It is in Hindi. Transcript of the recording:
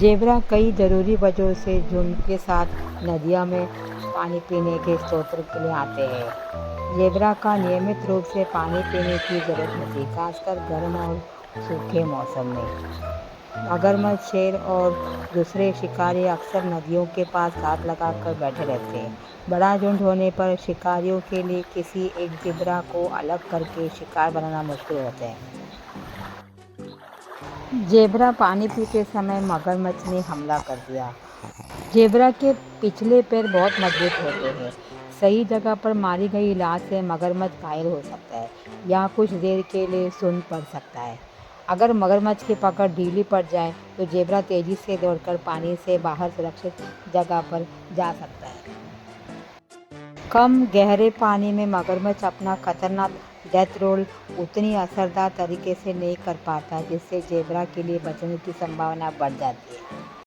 ज़ेबरा कई ज़रूरी वजहों से झुंड के साथ नदियों में पानी पीने के स्रोत के लिए आते हैं। ज़ेबरा का नियमित रूप से पानी पीने की ज़रूरत होती है, खासकर गर्म और सूखे मौसम में। मगरमच्छ, शेर और दूसरे शिकारी अक्सर नदियों के पास घात लगाकर बैठे रहते हैं। बड़ा झुंड होने पर शिकारियों के लिए किसी एक ज़ेबरा को अलग करके शिकार बनाना मुश्किल होता है। ज़ेबरा पानी पीते समय मगरमच्छ ने हमला कर दिया। ज़ेबरा के पिछले पैर बहुत मजबूत होते हैं। सही जगह पर मारी गई लात से मगरमच्छ घायल हो सकता है या कुछ देर के लिए सुन्न पड़ सकता है। अगर मगरमच्छ की पकड़ ढीली पड़ जाए तो ज़ेबरा तेजी से दौड़कर पानी से बाहर सुरक्षित जगह पर जा सकता है। कम गहरे पानी में मगरमच्छ अपना खतरनाक डेथ रोल उतनी असरदार तरीके से नहीं कर पाता, जिससे ज़ेबरा के लिए बचने की संभावना बढ़ जाती है।